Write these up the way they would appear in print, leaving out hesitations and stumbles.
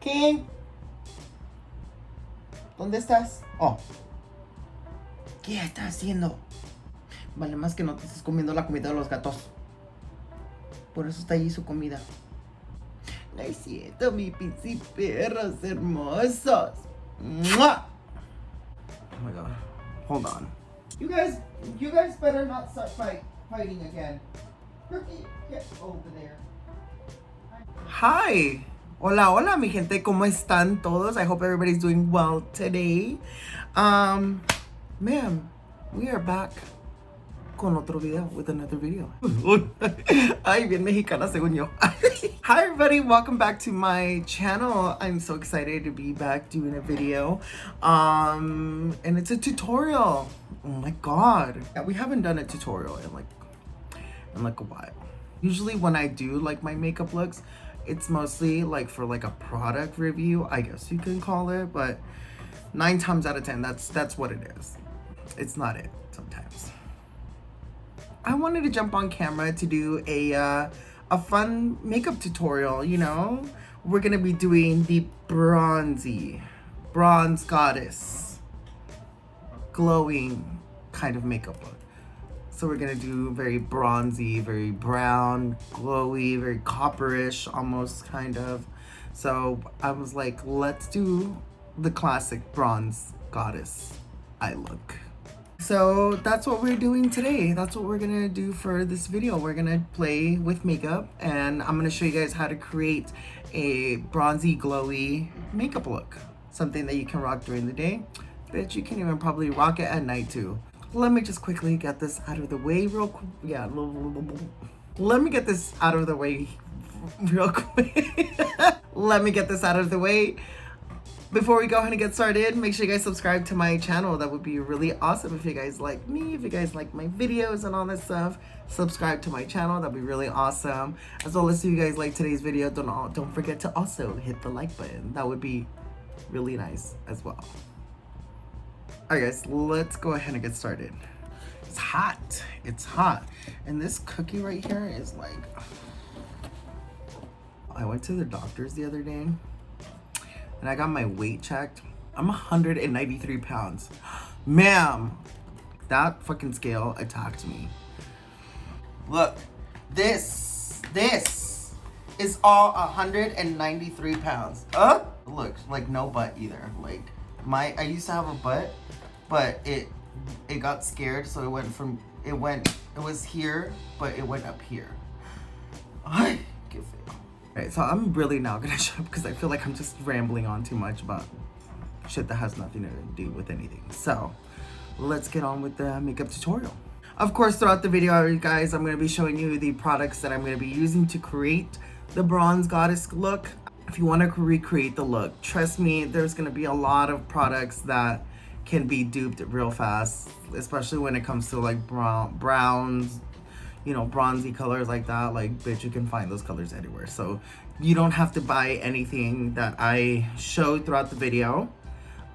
King, ¿dónde estás? Oh. ¿Qué estás haciendo? Vale más que no te estés comiendo la comida de los gatos. Por eso está ahí su comida. No es cierto, mi perros hermosos. ¡Mua! Oh my god. Hold on. You guys better not start fighting again. Rookie, get over there. Hi. Hola, hola, mi gente. ¿Cómo están todos? I hope everybody's doing well today. Ma'am, we are back con otro video, with another video. Ay, bien mexicana según yo. Hi everybody, welcome back to my channel. I'm so excited to be back doing a video. And it's a tutorial. Oh my god. Yeah, we haven't done a tutorial in like a while. Usually when I do like my makeup looks, it's mostly like for like a product review, I guess you can call it, but 9 times out of 10, that's what it is. It's not it sometimes. I wanted to jump on camera to do a fun makeup tutorial, you know? We're gonna be doing the bronze goddess, glowing kind of makeup look. So we're gonna do very bronzy, very brown, glowy, very copperish almost kind of. So I was like, let's do the classic bronze goddess eye look. So that's what we're doing today. That's what we're gonna do for this video. We're gonna play with makeup and I'm gonna show you guys how to create a bronzy, glowy makeup look. Something that you can rock during the day, but you can even probably rock it at night too. Let me just quickly get this out of the way real quick. Yeah, let me get this out of the way real quick. Let me get this out of the way. Before we go ahead and get started, make sure you guys subscribe to my channel. That would be really awesome if you guys like me, if you guys like my videos and all that stuff. Subscribe to my channel, that'd be really awesome. As well as if you guys like today's video, don't forget to also hit the like button. That would be really nice as well. Alright guys, let's go ahead and get started. It's hot. It's hot. And this cookie right here is like... I went to the doctor's the other day and I got my weight checked. I'm 193 pounds. Ma'am, that fucking scale attacked me. Look, this is all 193 pounds. Look, like no butt either. Like I used to have a butt, but it got scared, so it was here, but it went up here. Alright, so I'm really now gonna shut up because I feel like I'm just rambling on too much about shit that has nothing to do with anything. So let's get on with the makeup tutorial. Of course, throughout the video, you guys, I'm gonna be showing you the products that I'm gonna be using to create the bronze goddess look. If you want to recreate the look, trust me, there's gonna be a lot of products that can be duped real fast, especially when it comes to like browns, you know, bronzy colors like that. Like, bitch, you can find those colors anywhere. So you don't have to buy anything that I showed throughout the video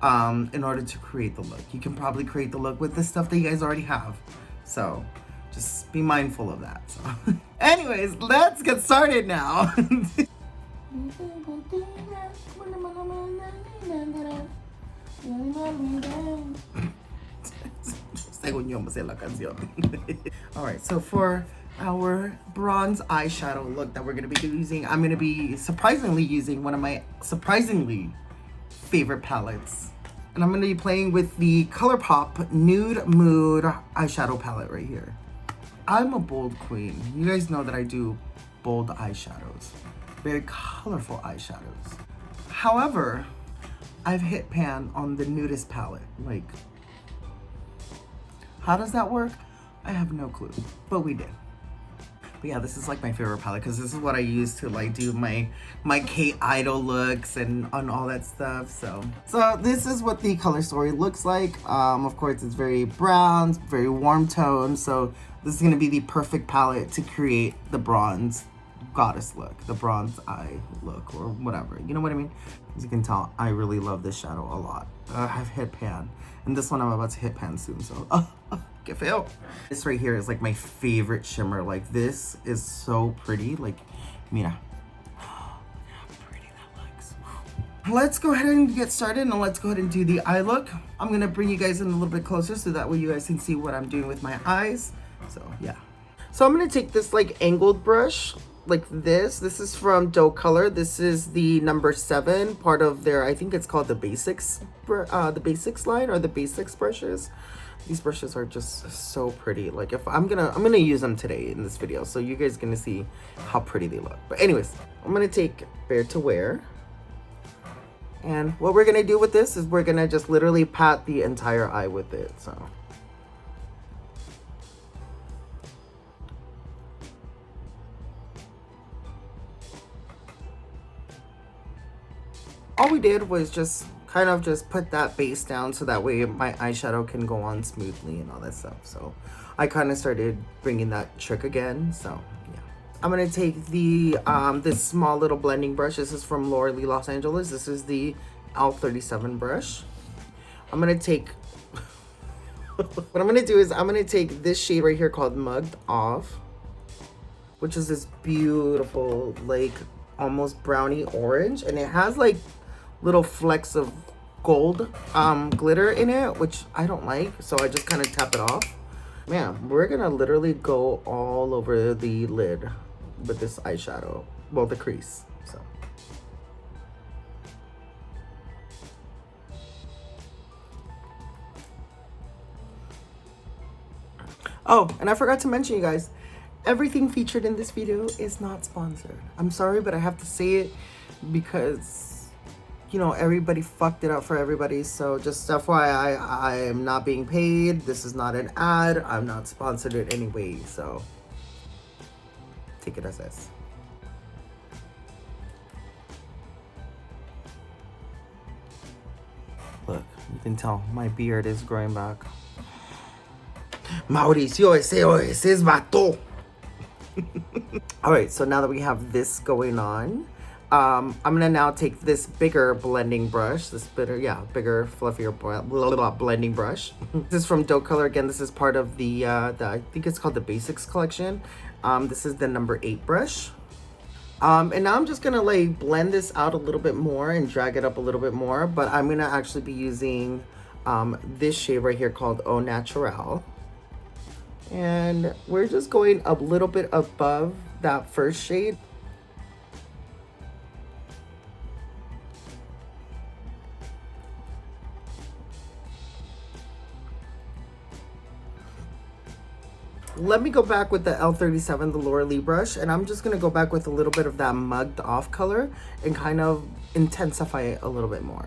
in order to create the look. You can probably create the look with the stuff that you guys already have. So just be mindful of that. So anyways, let's get started now. Según yo me sé la canción. Alright, so for our bronze eyeshadow look that we're going to be using, I'm going to be surprisingly using one of my surprisingly favorite palettes. And I'm going to be playing with the ColourPop Nude Mood eyeshadow palette right here. I'm a bold queen. You guys know that I do bold eyeshadows. Very colorful eyeshadows. However, I've hit pan on the nudist palette. Like, how does that work? I have no clue, but we did. But yeah, this is like my favorite palette because this is what I use to like do my K-Idol looks and on all that stuff. So this is what the color story looks like. Of course, it's very brown, very warm tone. So this is gonna be the perfect palette to create the bronze goddess look, the bronze eye look, or whatever. You know what I mean? As you can tell, I really love this shadow a lot. I've hit pan, and this one I'm about to hit pan soon. So que feo. This right here is like my favorite shimmer. Like, this is so pretty. Like, mira, how pretty that looks. let's go ahead and get started, and let's go ahead and do the eye look. I'm gonna bring you guys in a little bit closer so that way you guys can see what I'm doing with my eyes. So yeah. So I'm gonna take this like angled brush like this. This is from Doe Color. This is the number 7 part of their, I think it's called the basics line, or the basics brushes. These brushes are just so pretty. Like if I'm gonna use them today in this video, so you guys are gonna see how pretty they look. But anyways, I'm gonna take Bare to Wear, and what we're gonna do with this is we're gonna just literally pat the entire eye with it. So all we did was just kind of just put that base down so that way my eyeshadow can go on smoothly and all that stuff. So I kind of started bringing that trick again. So yeah, I'm gonna take the this small little blending brush. This is from Laura Lee Los Angeles. This is the L37 brush. I'm gonna take what I'm gonna do is I'm gonna take this shade right here called Mugged Off, which is this beautiful like almost brownie orange, and it has like little flecks of gold glitter in it, which I don't like, so I just kind of tap it off. Man, we're gonna literally go all over the lid with this eyeshadow, well, the crease. So oh, and I forgot to mention, you guys, everything featured in this video is not sponsored. I'm sorry, but I have to say it because, you know, everybody fucked it up for everybody. So just FYI, I am not being paid. This is not an ad. I'm not sponsored in any way. So take it as is. Look, you can tell my beard is growing back. Mauricio, ese es vato. All right, so now that we have this going on, I'm gonna now take this bigger blending brush, bigger, fluffier blending brush. This is from Doe Color. Again, this is part of the I think it's called the Basics collection. This is the number 8 brush. And now I'm just gonna like blend this out a little bit more and drag it up a little bit more, but I'm gonna actually be using this shade right here called Au Naturel. And we're just going a little bit above that first shade. Let me go back with the L37, the Laura Lee brush, and I'm just gonna go back with a little bit of that Mugged Off color and kind of intensify it a little bit more.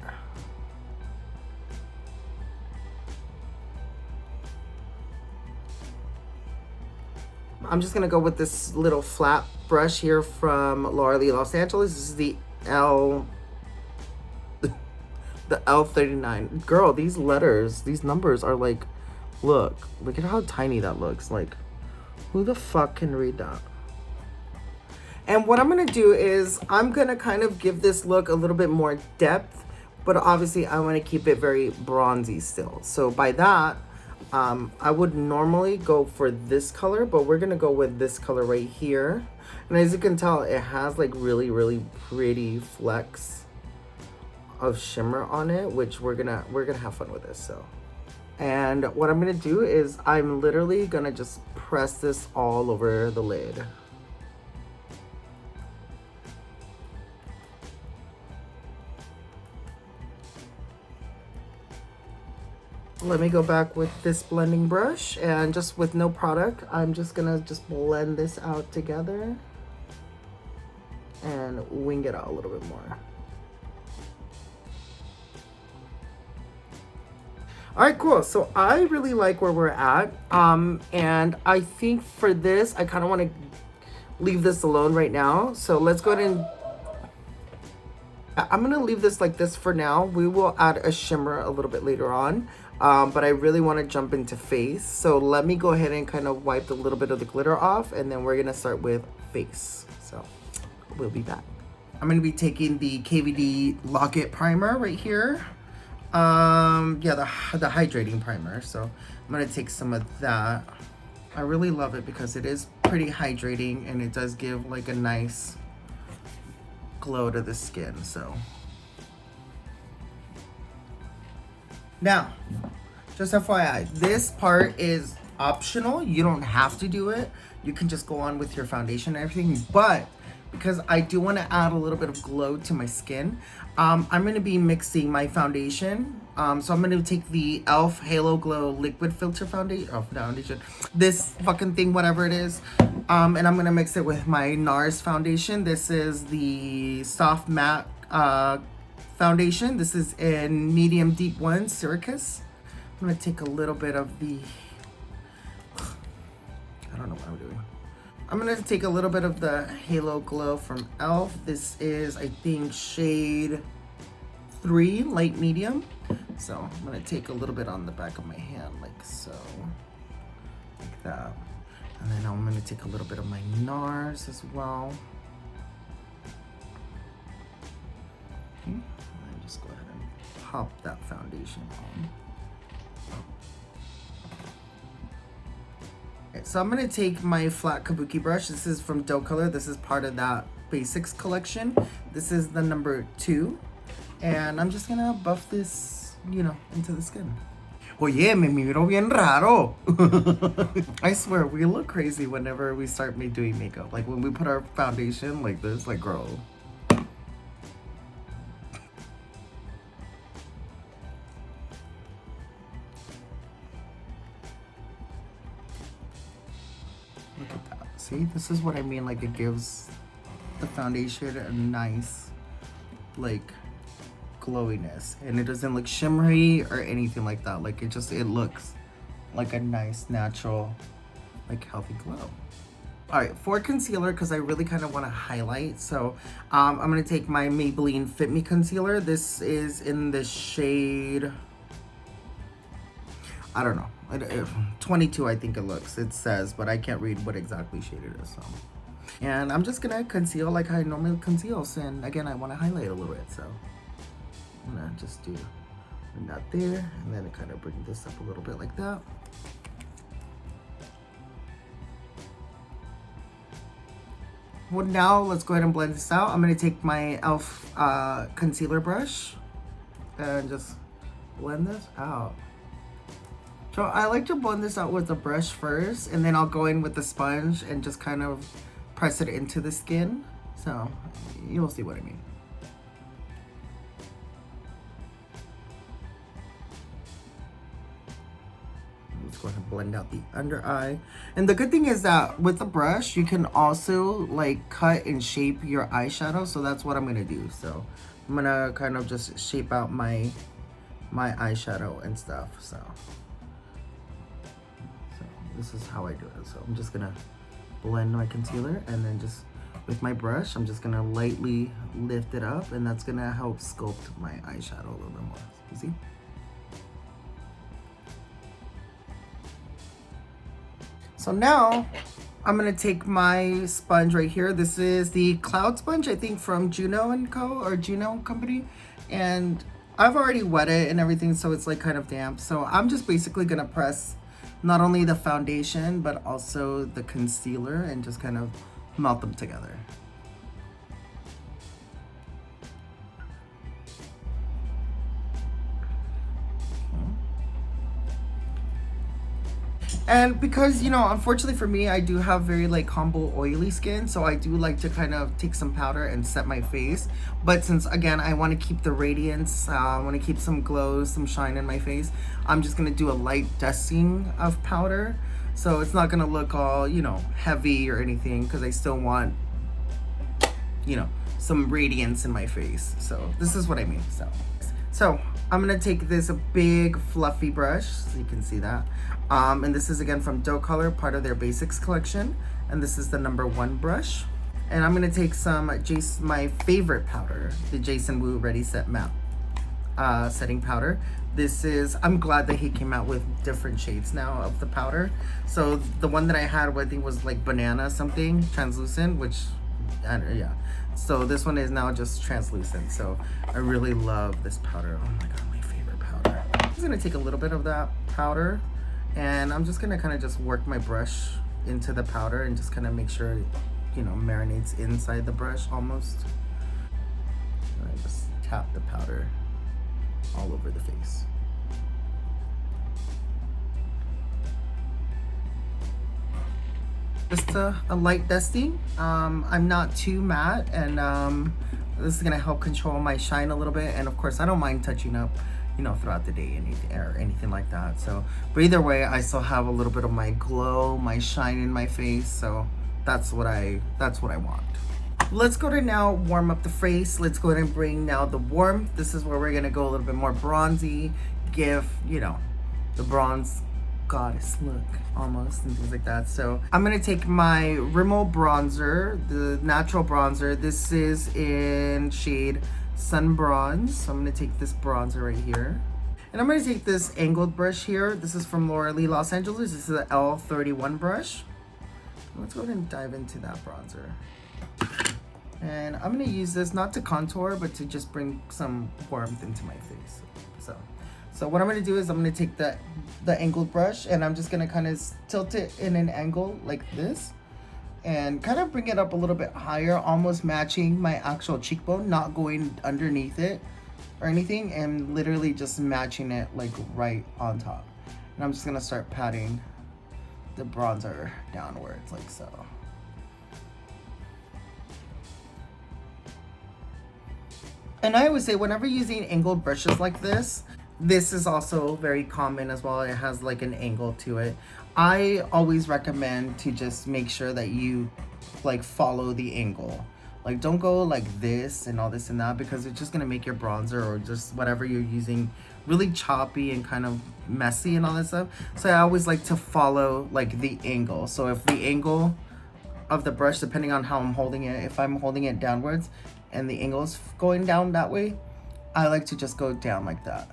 I'm just gonna go with this little flat brush here from Laura Lee Los Angeles. This is the L39. Girl, these letters, these numbers are like, look at how tiny that looks. Like, who the fuck can read that? And what I'm gonna do is I'm gonna kind of give this look a little bit more depth, but obviously I want to keep it very bronzy still. So by that, I would normally go for this color, but we're gonna go with this color right here. And as you can tell, it has like really, really pretty flecks of shimmer on it, which we're gonna have fun with this. So, and what I'm gonna do is I'm literally gonna just press this all over the lid. Let me go back with this blending brush, and just with no product, I'm just gonna just blend this out together and wing it out a little bit more. All right, cool. So I really like where we're at. And I think for this, I kind of want to leave this alone right now. So let's go ahead and I'm gonna leave this like this for now. We will add a shimmer a little bit later on. But I really want to jump into face. So let me go ahead and kind of wipe a little bit of the glitter off, and then we're gonna start with face. So we'll be back. I'm gonna be taking the KVD Lock-It Primer right here. Yeah, the hydrating primer. So I'm gonna take some of that. I really love it because it is pretty hydrating and it does give like a nice glow to the skin. So Now, just FYI, this part is optional. You don't have to do it. You can just go on with your foundation and everything. But because I do want to add a little bit of glow to my skin, I'm going to be mixing my foundation. So I'm going to take the e.l.f. Halo Glow Liquid Filter Foundation. This fucking thing, whatever it is. And I'm going to mix it with my NARS foundation. This is the Soft Matte foundation. This is in medium deep 1 Syracuse. I'm gonna take a little bit of the, I don't know what I'm doing. I'm gonna take a little bit of the Halo Glow from e.l.f. This is, I think, shade 3, light medium. So I'm gonna take a little bit on the back of my hand, like so, like that. And then I'm gonna take a little bit of my NARS as well. Okay, and then just go ahead and pop that foundation on. So I'm gonna take my flat kabuki brush. This is from Doe Color. This is part of that basics collection. This is the number 2. And I'm just gonna buff this, you know, into the skin. Oye, me miro bien raro. I swear, we look crazy whenever we start doing makeup. Like when we put our foundation like this, like girl. Look at that. See, this is what I mean. Like it gives the foundation a nice, like, glowiness, and it doesn't look shimmery or anything like that. Like it looks like a nice, natural, like healthy glow. All right, for concealer, because I really kind of want to highlight, so I'm gonna take my Maybelline Fit Me concealer. This is in the shade, I don't know, 22 I think it says, but I can't read what exactly shade it is. So, and I'm just gonna conceal like I normally conceal, and again I want to highlight a little bit, so I'm gonna just do that there, and then kind of bring this up a little bit like that. Well, now let's go ahead and blend this out. I'm gonna take my e.l.f. Concealer brush and just blend this out. So I like to blend this out with the brush first, and then I'll go in with the sponge and just kind of press it into the skin. So you'll see what I mean. Let's go ahead and blend out the under eye. And the good thing is that with the brush, you can also like cut and shape your eyeshadow. So that's what I'm gonna do. So I'm gonna kind of just shape out my eyeshadow and stuff. So this is how I do it. So I'm just gonna blend my concealer, and then just with my brush, I'm just gonna lightly lift it up, and that's gonna help sculpt my eyeshadow a little bit more. You see? So now I'm gonna take my sponge right here. This is the Cloud Sponge, I think from Juno & Co. or Juno Company. And I've already wet it and everything, so it's like kind of damp. So I'm just basically gonna press not only the foundation, but also the concealer, and just kind of melt them together. And because, you know, unfortunately for me, I do have very like humble oily skin, so I do like to kind of take some powder and set my face. But since again I want to keep the radiance, I want to keep some glow, some shine in my face, I'm just gonna do a light dusting of powder, so it's not gonna look all, you know, heavy or anything, because I still want, you know, some radiance in my face. So this is what I mean. So I'm gonna take this big fluffy brush, so you can see that. And this is again from Doe Color, part of their basics collection. And this is the number 1 brush. And I'm gonna take some my favorite powder, the Jason Wu Ready Set Matte setting powder. This is, I'm glad that he came out with different shades now of the powder. So the one that I had, I think was like banana something, translucent, which, yeah. So this one is now just translucent. So I really love this powder. Oh my God, my favorite powder. I'm just gonna take a little bit of that powder, and I'm just gonna kind of just work my brush into the powder and just kind of make sure, you know, marinates inside the brush almost. And I just tap the powder all over the face. just a light dusting. I'm not too matte, and this is gonna help control my shine a little bit. And of course, I don't mind touching up, you know, throughout the day or anything like that. So, but either way, I still have a little bit of my glow, my shine in my face. So that's what I want. Let's go to now warm up the face. Let's go ahead and bring now the warmth. This is where we're gonna go a little bit more bronzy, give, you know, the bronze goddess look almost and things like that. So I'm gonna take my Rimmel bronzer, the natural bronzer. This is in shade Sun Bronze. So I'm gonna take this bronzer right here. And I'm gonna take this angled brush here. This is from Laura Lee Los Angeles. This is the L31 brush. Let's go ahead and dive into that bronzer. And I'm gonna use this not to contour, but to just bring some warmth into my face. So what I'm gonna do is I'm gonna take the angled brush, and I'm just gonna kind of tilt it in an angle like this, and kind of bring it up a little bit higher, almost matching my actual cheekbone, not going underneath it or anything, and literally just matching it like right on top. And I'm just gonna start patting the bronzer downwards like so. And I always say, whenever using angled brushes like this is also very common as well. It has like an angle to it. I always recommend to just make sure that you like follow the angle. Like don't go like this and all this and that, because it's just gonna make your bronzer or just whatever you're using really choppy and kind of messy and all that stuff. So I always like to follow like the angle. So if the angle of the brush, depending on how I'm holding it, if I'm holding it downwards and the angle is going down that way, I like to just go down like that,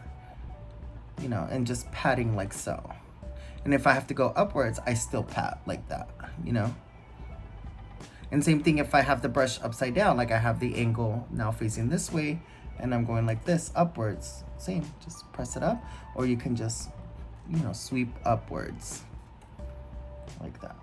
you know, and just patting like so. And if I have to go upwards, I still pat like that, you know. And same thing if I have the brush upside down, like I have the angle now facing this way and I'm going like this upwards, same, just press it up, or you can just, you know, sweep upwards like that.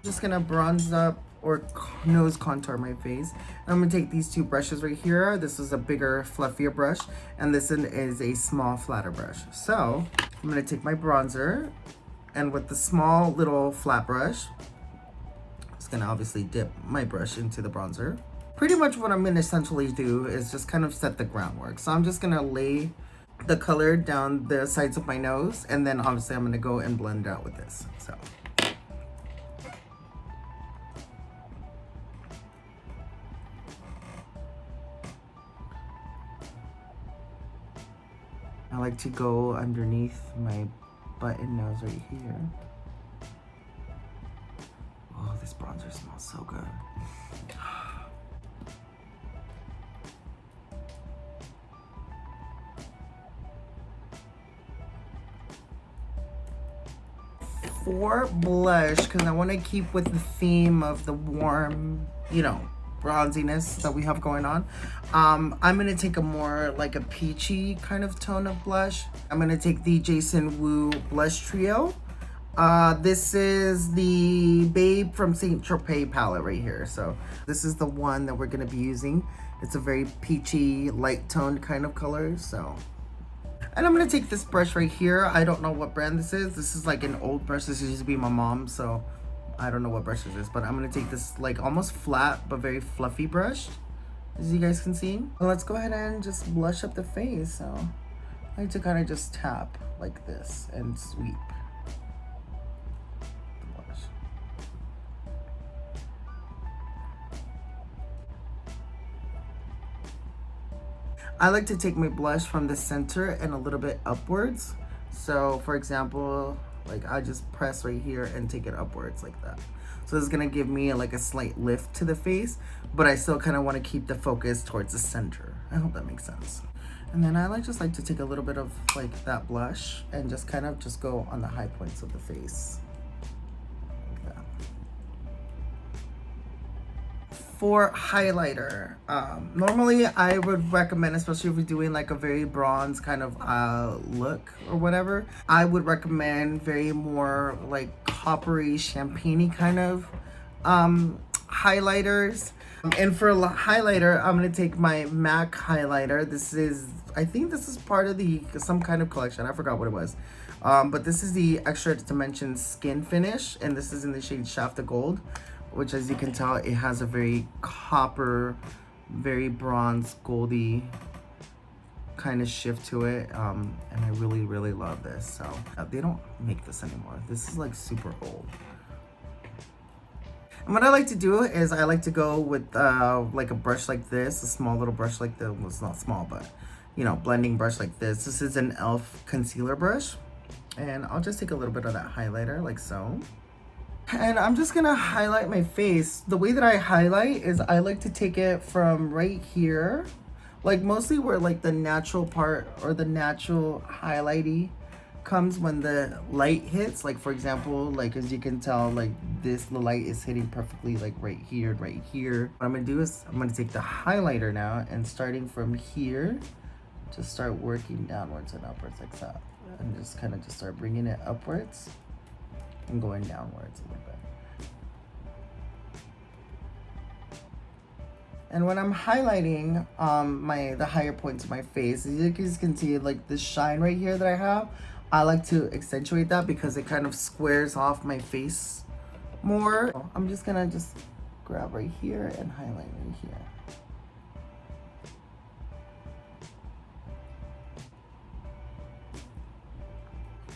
Just gonna bronze up or nose contour my face. I'm gonna take these two brushes right here. This is a bigger, fluffier brush, and this one is a small, flatter brush. So I'm gonna take my bronzer, and with the small little flat brush, I'm just gonna obviously dip my brush into the bronzer. Pretty much what I'm gonna essentially do is just kind of set the groundwork. So I'm just gonna lay the color down the sides of my nose, and then obviously I'm gonna go and blend it out with this. So. I like to go underneath my button nose right here. Oh, this bronzer smells so good. For blush, because I want to keep with the theme of the warm, you know, bronziness that we have going on, I'm gonna take a more like a peachy kind of tone of blush. I'm gonna take the Jason Wu blush trio. This is the Babe from Saint Tropez palette right here. So this is the one that we're gonna be using. It's a very peachy, light toned kind of color. So, and I'm gonna take this brush right here. I don't know what brand this is. This is like an old brush. This used to be my mom's, so I don't know what brush this is, but I'm gonna take this like almost flat but very fluffy brush, as you guys can see. And let's go ahead and just blush up the face. So I like to kind of just tap like this and sweep the blush. I like to take my blush from the center and a little bit upwards. So for example, like I just press right here and take it upwards like that. So this is gonna give me like a slight lift to the face, but I still kind of want to keep the focus towards the center. I hope that makes sense. And then I just like to take a little bit of like that blush and just kind of just go on the high points of the face. Like that. For highlighter, normally I would recommend, especially if you're doing like a very bronze kind of look or whatever, I would recommend very more like coppery, champagne-y kind of highlighters. And for highlighter, I'm gonna take my MAC highlighter. This is, I think this is part of the some kind of collection. I forgot what it was. But this is the Extra Dimension Skin Finish, and this is in the shade Shaft of Gold, which, as you can tell, it has a very copper, very bronze, goldy kind of shift to it. And I really, really love this. So they don't make this anymore. This is like super old. And what I like to do is I like to go with like a brush like this, a small little brush like this. Well, it's not small, but you know, blending brush like this. This is an e.l.f. concealer brush. And I'll just take a little bit of that highlighter like so. And I'm just gonna highlight my face. The way that I highlight is I like to take it from right here, like mostly where like the natural part or the natural highlighty comes when the light hits. Like for example, like as you can tell, like this, the light is hitting perfectly like right here, right here. What I'm gonna do is I'm gonna take the highlighter now and starting from here, just start working downwards and upwards like that. And just kind of just start bringing it upwards and going downwards a little bit. And when I'm highlighting the higher points of my face, as you guys can see, like this shine right here that I have, I like to accentuate that because it kind of squares off my face more. I'm just gonna just grab right here and highlight right here.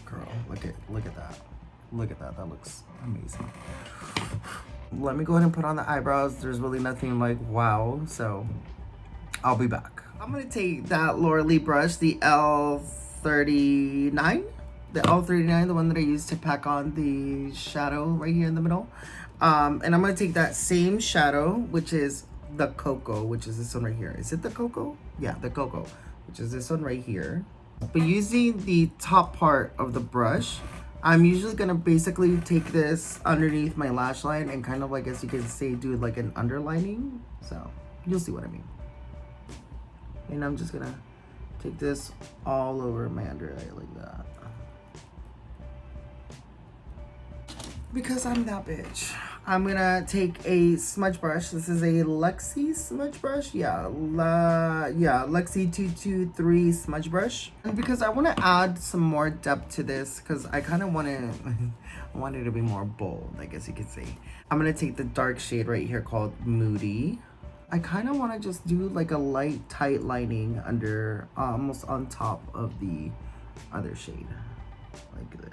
Girl, look at that. Look at that, that looks amazing. Let me go ahead and put on the eyebrows. There's really nothing like wow, so I'll be back. I'm gonna take that Laura Lee brush, the L39. The L39, the one that I used to pack on the shadow right here in the middle. And I'm gonna take that same shadow, which is the Cocoa, which is this one right here. Is it the Cocoa? Yeah, the Cocoa, which is this one right here. But using the top part of the brush, I'm usually gonna basically take this underneath my lash line and kind of like, as you can see, do like an underlining. So you'll see what I mean. And I'm just gonna take this all over my under eye like that. Because I'm that bitch. I'm gonna take a smudge brush. This is a Lexi smudge brush. Yeah, Lexi 223 smudge brush. And because I want to add some more depth to this, because I kind of want to, I want it to be more bold, I guess you could say. I'm gonna take the dark shade right here called Moody. I kind of want to just do like a light, tight lining under, almost on top of the other shade, like this.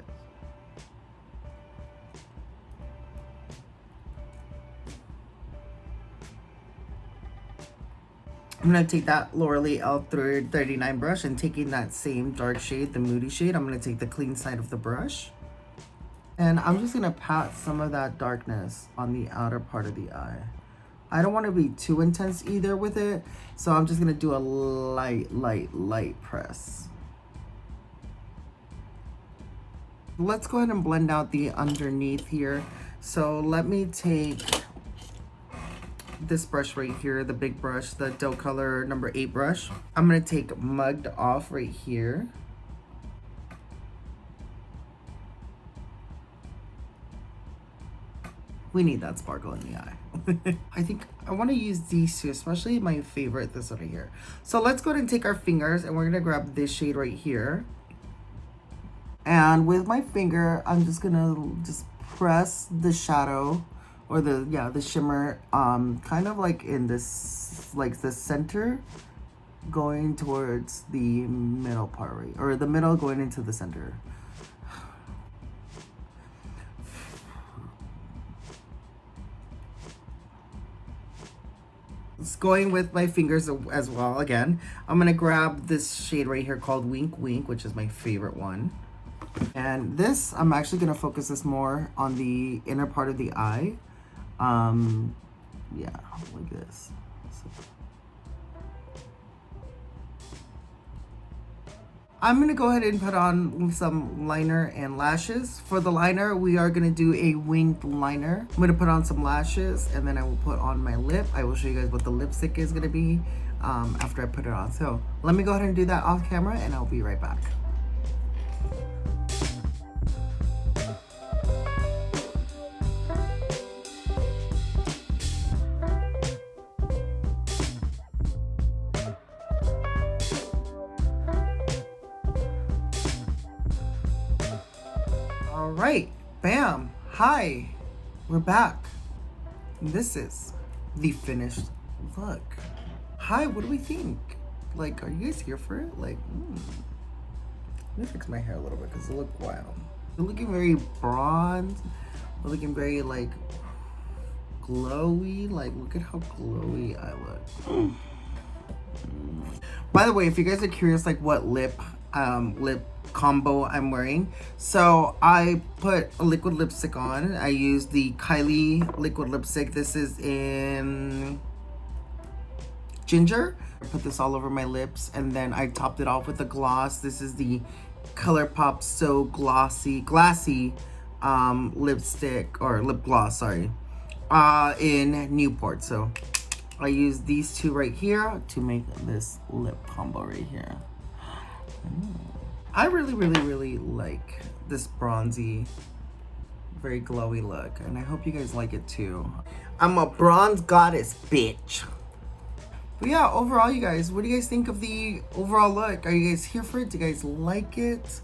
I'm gonna take that Laura Lee L39 brush and taking that same dark shade, the Moody shade, I'm gonna take the clean side of the brush. And I'm just gonna pat some of that darkness on the outer part of the eye. I don't wanna be too intense either with it, so I'm just gonna do a light press. Let's go ahead and blend out the underneath here. So let me take this brush right here, the big brush, the Doe Color number 8 brush. I'm gonna take Mugged Off right here. We need that sparkle in the eye. I think I want to use these two, especially my favorite, this one right here. So let's go ahead and take our fingers and we're gonna grab this shade right here. And with my finger, I'm just gonna press the shadow or the shimmer, kind of like in this, like the center, going towards the middle part, right? Or the middle going into the center. It's going with my fingers as well again. I'm gonna grab this shade right here called Wink Wink, which is my favorite one. And this, I'm actually gonna focus this more on the inner part of the eye. Yeah, like this. So. I'm gonna go ahead and put on some liner and lashes. For the liner, we are gonna do a winged liner. I'm gonna put on some lashes and then I will put on my lip. I will show you guys what the lipstick is gonna be after I put it on. So let me go ahead and do that off camera and I'll be right back. right, bam, hi, we're back. This is the finished look. Hi, what do we think? Like, are you guys here for it? Like, let me fix my hair a little bit because it look wild. We're looking very bronze. We're looking very like glowy. Like, look at how glowy I look. By the way, if you guys are curious, like what lip combo I'm wearing, so I put a liquid lipstick on. I used the Kylie liquid lipstick. This is in Ginger. I put this all over my lips, and then I topped it off with a gloss. This is the ColourPop So Glassy lipstick, or lip gloss, sorry, in Newport. So I use these two right here to make this lip combo right here. I really like this bronzy, very glowy look, and I hope you guys like it too. I'm a bronze goddess, bitch. But yeah, overall, you guys, what do you guys think of the overall look? Are you guys here for it? Do you guys like it?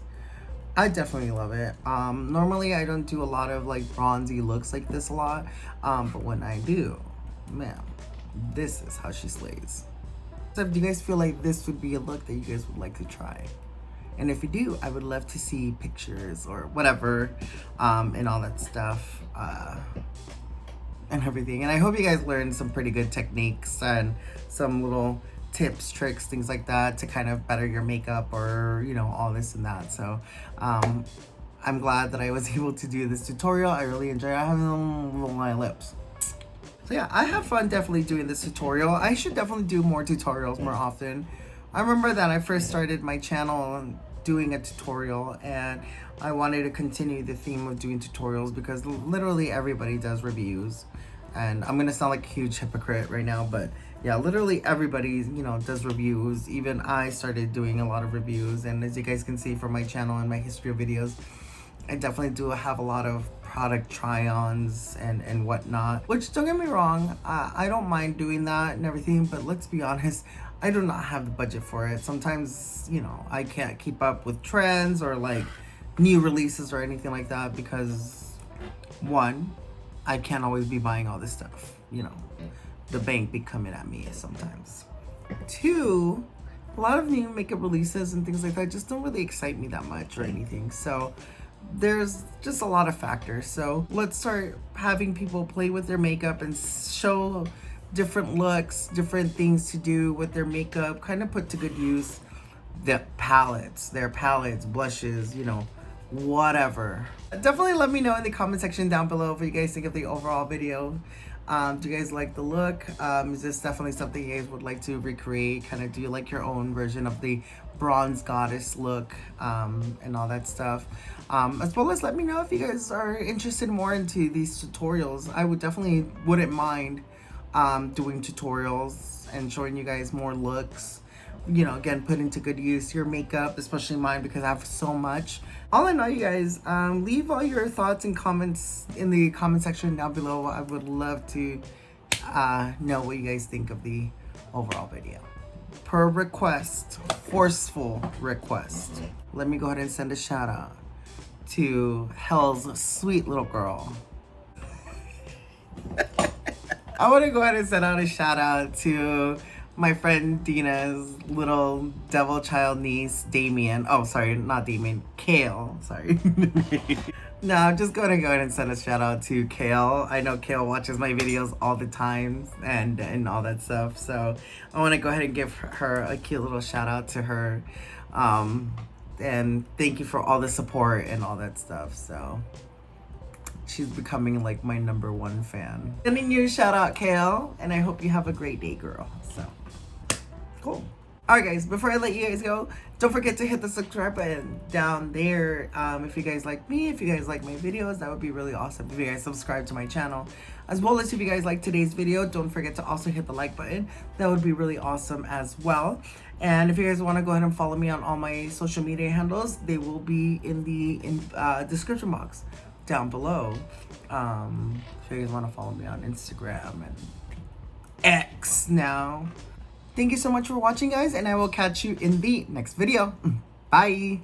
I definitely love it. Normally I don't do a lot of like bronzy looks like this a lot, but when I do, man, this is how she slays. So do you guys feel like this would be a look that you guys would like to try? And if you do, I would love to see pictures or whatever, and all that stuff, and everything. And I hope you guys learned some pretty good techniques and some little tips, tricks, things like that to kind of better your makeup, or, you know, all this and that. So, I'm glad that I was able to do this tutorial. I really enjoy having them on my lips. So yeah, I have fun definitely doing this tutorial. I should definitely do more tutorials more often. I remember that I first started my channel doing a tutorial, and I wanted to continue the theme of doing tutorials because literally everybody does reviews. And I'm gonna sound like a huge hypocrite right now, but yeah, literally everybody, you know, does reviews. Even I started doing a lot of reviews, and as you guys can see from my channel and my history of videos, I definitely do have a lot of product try-ons and whatnot, which, don't get me wrong, I don't mind doing that and everything, but let's be honest, I do not have the budget for it. Sometimes, you know, I can't keep up with trends or like new releases or anything like that because, one, I can't always be buying all this stuff, you know, the bank be coming at me sometimes. Two, a lot of new makeup releases and things like that just don't really excite me that much or anything. So there's just a lot of factors. So let's start having people play with their makeup and show different looks, different things to do with their makeup, kind of put to good use their palettes, blushes, you know, whatever. Definitely let me know in the comment section down below what you guys think of the overall video. Do you guys like the look? Is this definitely something you guys would like to recreate? Kind of do you like your own version of the bronze goddess look, and all that stuff? As well as let me know if you guys are interested more into these tutorials. I would definitely wouldn't mind doing tutorials and showing you guys more looks, you know, again, put into good use your makeup, especially mine, because I have so much. All in all, you guys, leave all your thoughts and comments in the comment section down below. I would love to know what you guys think of the overall video. Per request, forceful request, let me go ahead and send a shout out to Hell's sweet little girl. I want to go ahead and send out a shout out to my friend Dina's little devil child niece, Damien. Oh, sorry, not Damien, Kale, sorry. No, I'm just going to go ahead and send a shout out to Kale. I know Kale watches my videos all the time and all that stuff. So I want to go ahead and give her a cute little shout out to her. And thank you for all the support and all that stuff. So she's becoming like my #1 fan. Sending you a shout out, Kale, and I hope you have a great day, girl. So cool. Alright guys, before I let you guys go, don't forget to hit the subscribe button down there. If you guys like me, if you guys like my videos, that would be really awesome if you guys subscribe to my channel. As well as if you guys like today's video, don't forget to also hit the like button. That would be really awesome as well. And if you guys want to go ahead and follow me on all my social media handles, they will be in the description box down below. If you guys want to follow me on Instagram and X now. Thank you so much for watching, guys, and I will catch you in the next video. Bye.